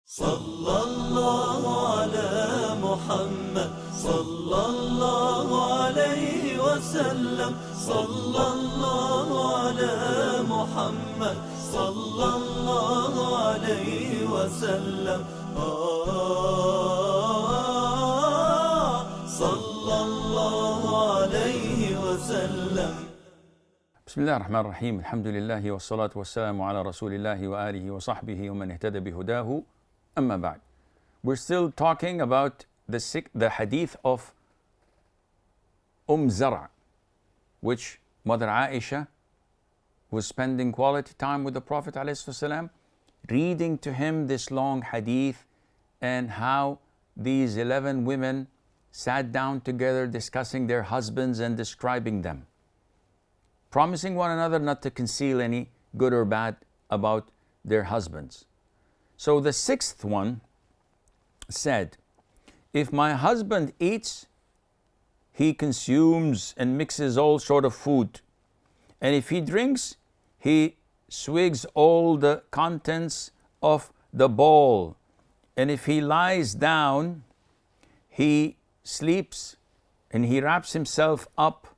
صلى الله على محمد صلى الله عليه وسلم صلى الله على محمد صلى الله عليه وسلم صلى الله عليه وسلم. بسم الله الرحمن الرحيم. الحمد لله والصلاة والسلام على رسول الله وآله وصحبه ومن اهتدى بهداه. أما بعد. We're still talking about the hadith of Zara, which Mother Aisha was spending quality time with the Prophet ﷺ, reading to him this long hadith, and how these 11 women sat down together discussing their husbands and describing them, promising one another not to conceal any good or bad about their husbands. So the sixth one said, if my husband eats, he consumes and mixes all sort of food. And if he drinks, he swigs all the contents of the bowl. And if he lies down, he sleeps and he wraps himself up,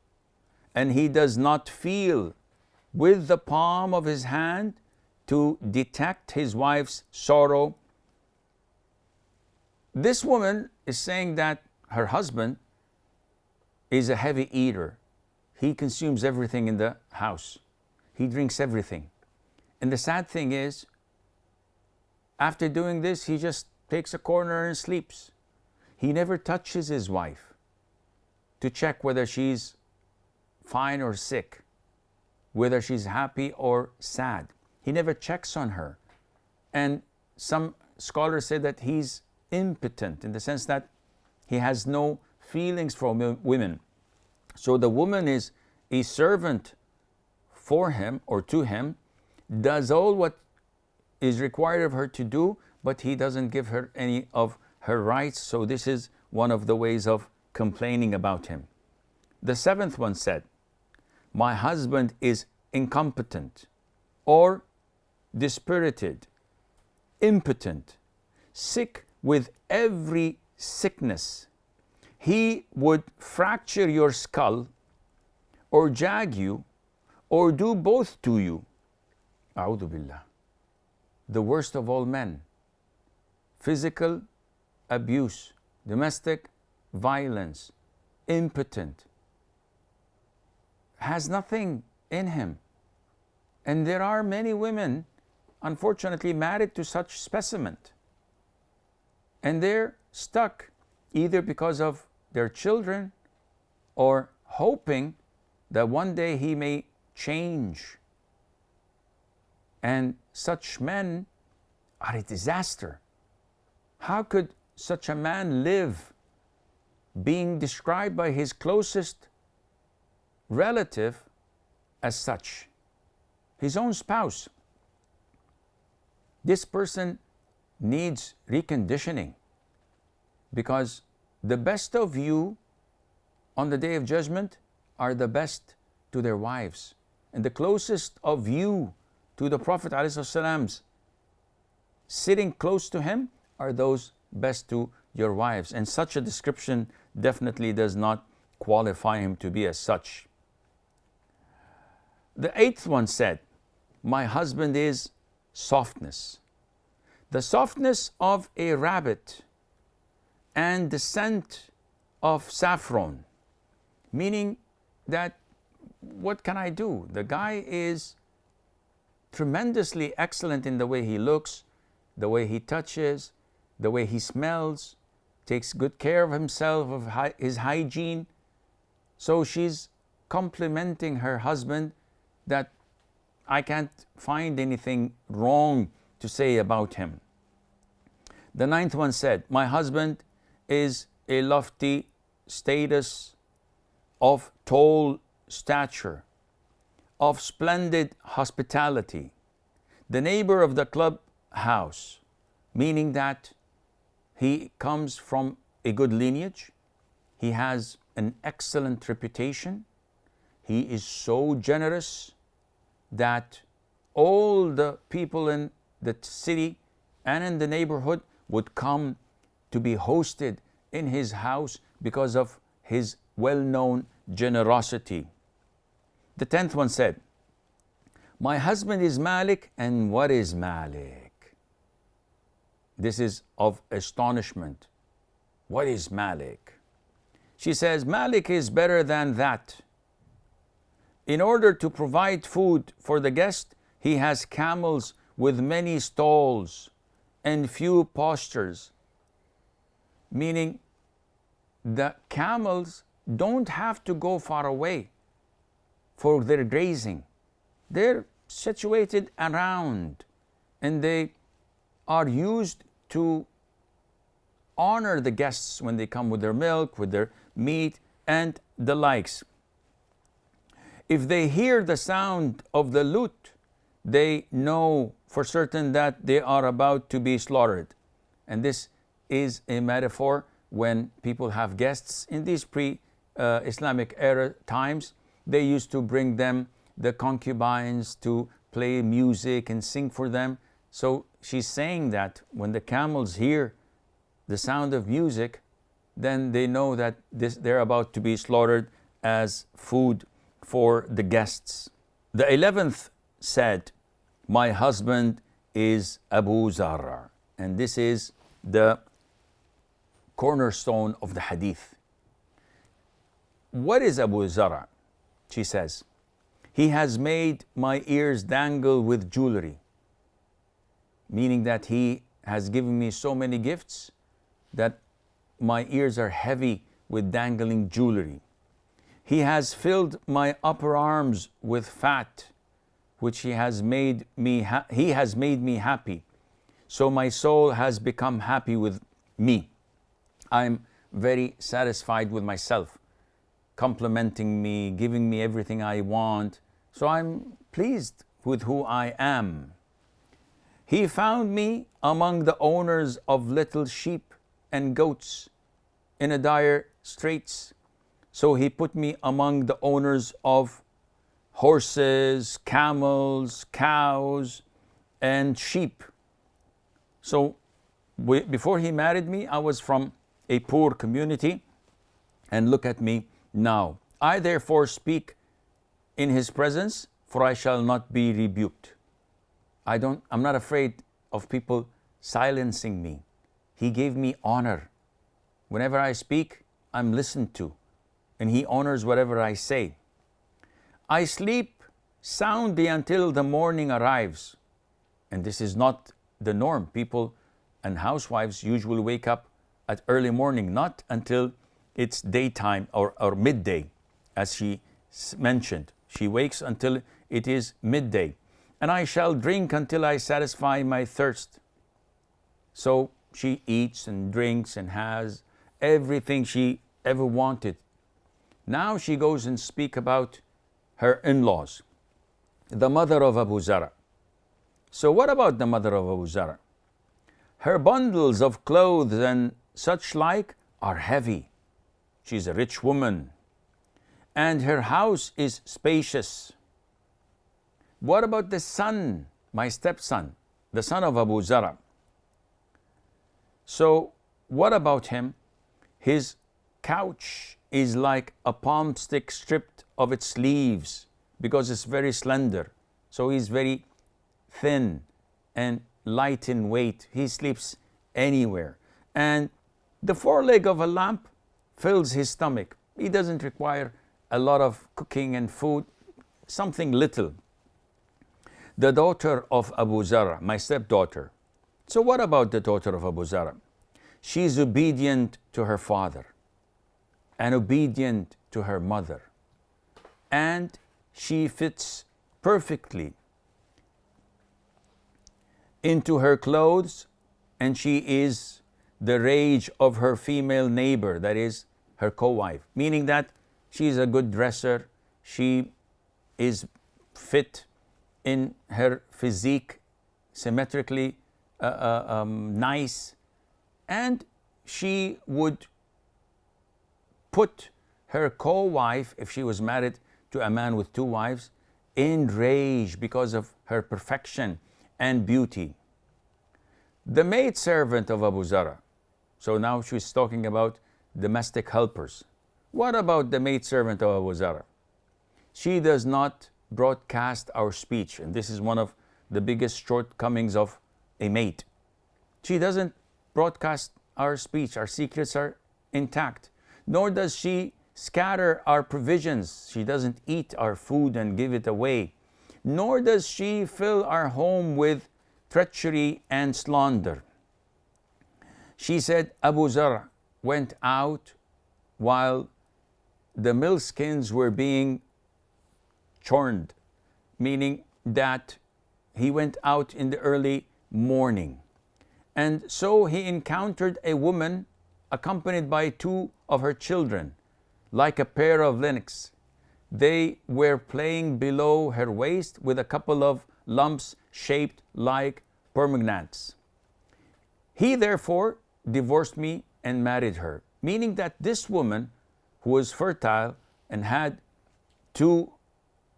and he does not feel with the palm of his hand to detect his wife's sorrow. This woman is saying that her husband is a heavy eater. He consumes everything in the house. He drinks everything. And the sad thing is, after doing this, he just takes a corner and sleeps. He never touches his wife to check whether she's fine or sick, whether she's happy or sad. He never checks on her. And some scholars say that he's impotent, in the sense that he has no feelings for women. So the woman is a servant for him or to him, does all what is required of her to do, but he doesn't give her any of her rights. So this is one of the ways of complaining about him. The seventh one said, my husband is incompetent or dispirited, impotent, sick with every sickness. He would fracture your skull or jag you or do both to you. A'udhu billah. The worst of all men. Physical abuse, domestic violence, impotent, has nothing in him. And there are many women, unfortunately, married to such specimen. And they're stuck either because of their children or hoping that one day he may change. And such men are a disaster. How could such a man live, being described by his closest relative as such? His own spouse. This person needs reconditioning, because the best of you on the day of judgment are the best to their wives, and the closest of you to the Prophet ﷺ, sitting close to him, are those best to your wives. And such a description definitely does not qualify him to be as such. The eighth one said, my husband is softness. The softness of a rabbit and the scent of saffron. Meaning that, what can I do? The guy is tremendously excellent in the way he looks, the way he touches, the way he smells, takes good care of himself, of his hygiene. So she's complimenting her husband that I can't find anything wrong to say about him. The ninth one said, my husband is a lofty status, of tall stature, of splendid hospitality, the neighbor of the club house, meaning that he comes from a good lineage, he has an excellent reputation, he is so generous that all the people in the city and in the neighborhood would come to be hosted in his house because of his well-known generosity. The 10th one said, my husband is Malik, and what is Malik? This is of astonishment. What is Malik? She says, Malik is better than that. In order to provide food for the guest, he has camels with many stalls and few pastures. Meaning, the camels don't have to go far away for their grazing. They're situated around, and they are used to honor the guests when they come with their milk, with their meat, and the likes. If they hear the sound of the lute, they know for certain that they are about to be slaughtered. And this is a metaphor when people have guests in these pre-Islamic era times. They used to bring them the concubines to play music and sing for them. So she's saying that when the camels hear the sound of music, then they know that they're about to be slaughtered as food for the guests. The 11th said, my husband is Abu Zarra. And this is the cornerstone of the hadith. What is Abu Zarra? She says, he has made my ears dangle with jewelry. Meaning that he has given me so many gifts that my ears are heavy with dangling jewelry. He has filled my upper arms with fat, which he has made me happy. So my soul has become happy with me. I'm very satisfied with myself, complimenting me, giving me everything I want. So I'm pleased with who I am. He found me among the owners of little sheep and goats in a dire straits. So he put me among the owners of horses, camels, cows, and sheep. So before he married me, I was from a poor community, and look at me now. I therefore speak in his presence, for I shall not be rebuked. I'm not afraid of people silencing me. He gave me honor. Whenever I speak, I'm listened to, and he honors whatever I say. I sleep soundly until the morning arrives. And this is not the norm. People and housewives usually wake up at early morning, not until it's daytime or midday, as she mentioned. She wakes until it is midday. And I shall drink until I satisfy my thirst. So she eats and drinks and has everything she ever wanted. Now she goes and speaks about her in-laws, the mother of Abu Zarra. So what about the mother of Abu Zarra? Her bundles of clothes and such like are heavy. She's a rich woman. And her house is spacious. What about the son, my stepson, the son of Abu Zarra? So what about him? His couch is like a palm stick stripped of its leaves because it's very slender. So he's very thin and light in weight. He sleeps anywhere. And the foreleg of a lamp fills his stomach. He doesn't require a lot of cooking and food, something little. The daughter of Abu Zarra, my stepdaughter. So what about the daughter of Abu Zarra? She's obedient to her father and obedient to her mother. And she fits perfectly into her clothes, and she is the rage of her female neighbor, that is her co-wife, meaning that she's a good dresser, she is fit in her physique, symmetrically nice, and she would put her co-wife, if she was married to a man with two wives, in rage because of her perfection and beauty. The maidservant of Abu Zara. So now she's talking about domestic helpers. What about the maidservant of Abu Zara? She does not broadcast our speech, and this is one of the biggest shortcomings of a maid. She doesn't broadcast our speech. Our secrets are intact. Nor does she scatter our provisions. She doesn't eat our food and give it away. Nor does she fill our home with treachery and slander. She said Abu Zar went out while the millskins were being churned, meaning that he went out in the early morning. And so he encountered a woman accompanied by 2 of her children, like a pair of lynx. They were playing below her waist with a couple of lumps shaped like pomegranates. He therefore divorced me and married her, meaning that this woman, who was fertile and had 2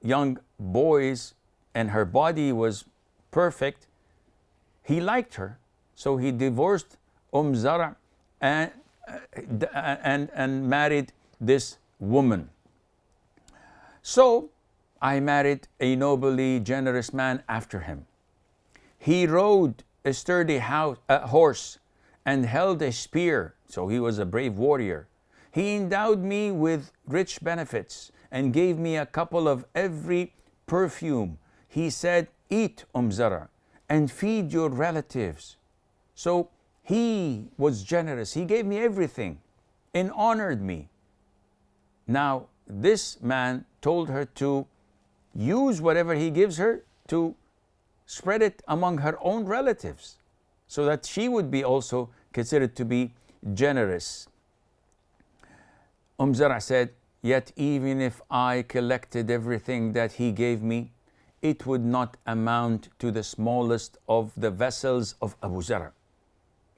young boys and her body was perfect, he liked her. So he divorced Zara and married this woman. So I married a nobly generous man after him. He rode a sturdy horse and held a spear, so he was a brave warrior. He endowed me with rich benefits and gave me a couple of every perfume. He said, eat, Zara, and feed your relatives. So he was generous. He gave me everything and honored me. Now, this man told her to use whatever he gives her to spread it among her own relatives so that she would be also considered to be generous. Zara said, yet even if I collected everything that he gave me, it would not amount to the smallest of the vessels of Abu Zara.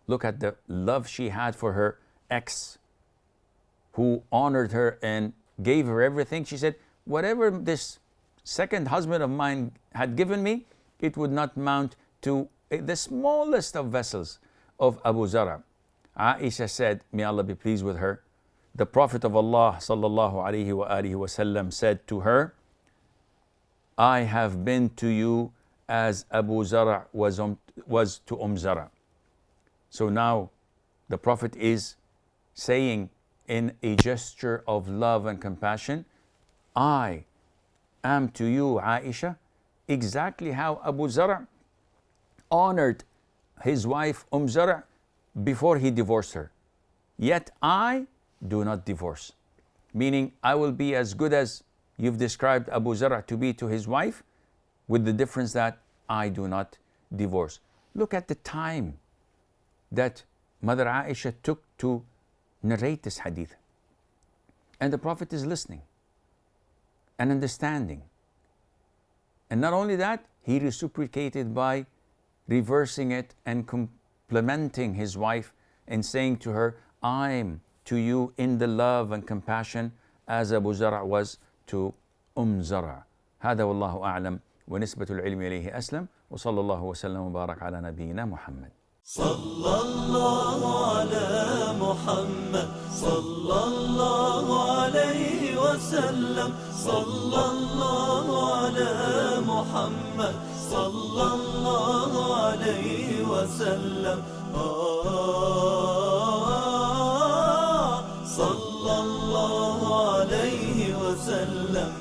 Look at the love she had for her ex, who honored her and gave her everything. She said, whatever this second husband of mine had given me, it would not amount to the smallest of vessels of Abu Zara. Aisha said, may Allah be pleased with her, the Prophet of Allah sallallahu alaihi wasallam said to her, I have been to you as Abu Zara was to Zara. So now the Prophet is saying in a gesture of love and compassion, I am to you, Aisha, exactly how Abu Zara honored his wife Zara before he divorced her. Yet I do not divorce. Meaning I will be as good as you've described Abu Zara to be to his wife, with the difference that I do not divorce. Look at the time that Mother Aisha took to narrate this hadith. And the Prophet is listening and understanding. And not only that, he reciprocated by reversing it and complimenting his wife and saying to her, I'm to you in the love and compassion as Abu Zara was to Zara. هذا والله أعلم ونسبة العلم إليه أسلم وصلى الله وسلم وبارك على نبينا محمد. صلى الله على محمد صلى الله عليه وسلم صلى الله على محمد صلى الله عليه وسلم صلى الله عليه وسلم.